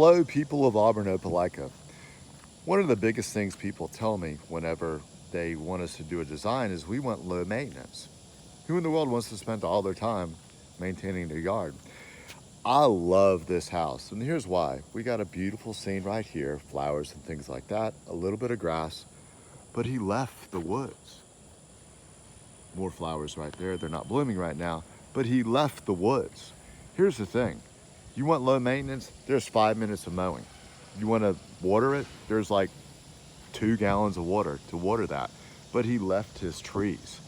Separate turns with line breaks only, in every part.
Hello, people of Auburn, Opelika. One of the biggest things people tell me whenever they want us to do a design is we want low maintenance. Who in the world wants to spend all their time maintaining their yard? I love this house, and here's why. We got a beautiful scene right here, flowers and things like that, a little bit of grass, but he left the woods. More flowers right there. They're not blooming right now, but he left the woods. Here's the thing. You want low maintenance? There's 5 minutes of mowing. You want to water it? There's like 2 gallons of water to water that. But he left his trees.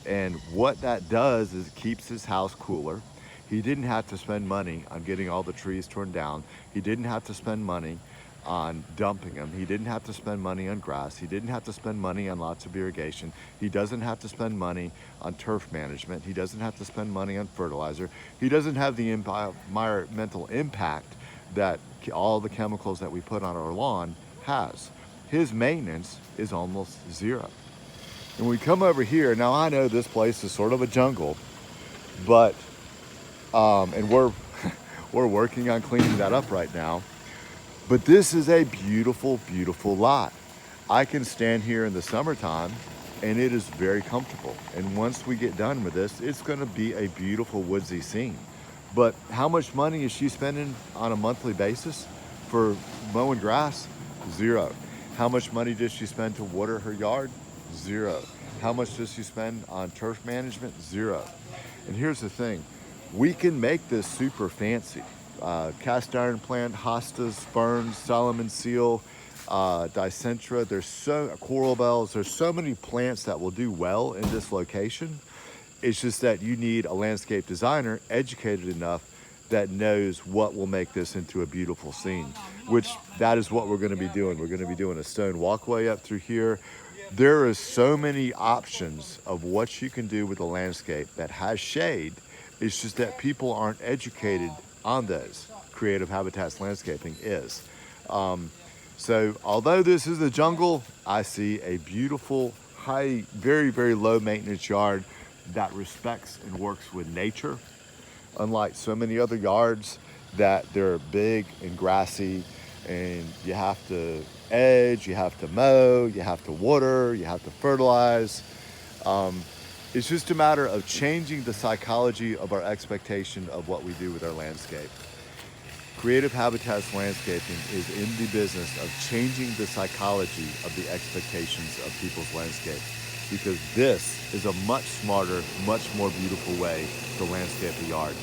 And what that does is it keeps his house cooler. He didn't have to spend money on getting all the trees torn down. He didn't have to spend money on dumping them. He didn't have to spend money on grass. He didn't have to spend money on lots of irrigation. He doesn't have to spend money on turf management. He doesn't have to spend money on fertilizer. He doesn't have the environmental impact that all the chemicals that we put on our lawn has. His maintenance is almost zero. And we come over here, now I know this place is sort of a jungle, but, and we're, we're working on cleaning that up right now. But this is a beautiful, beautiful lot. I can stand here in the summertime and it is very comfortable. And once we get done with this, it's gonna be a beautiful woodsy scene. But how much money is she spending on a monthly basis for mowing grass? Zero. How much money does she spend to water her yard? Zero. How much does she spend on turf management? Zero. And here's the thing, we can make this super fancy. Cast iron plant, hostas, ferns, Solomon seal, dicentra. There's coral bells. There's so many plants that will do well in this location. It's just that you need a landscape designer educated enough that knows what will make this into a beautiful scene, which that is what we're going to be doing. We're going to be doing a stone walkway up through here. There is so many options of what you can do with a landscape that has shade. It's just that people aren't educated on those. Creative Habitats Landscaping is. So although this is a jungle, I see a beautiful, high, very, very low maintenance yard that respects and works with nature. Unlike so many other yards that they're big and grassy and you have to edge, you have to mow, you have to water, you have to fertilize. It's just a matter of changing the psychology of our expectation of what we do with our landscape. Creative Habitats Landscaping is in the business of changing the psychology of the expectations of people's landscape, because this is a much smarter, much more beautiful way to landscape a yard.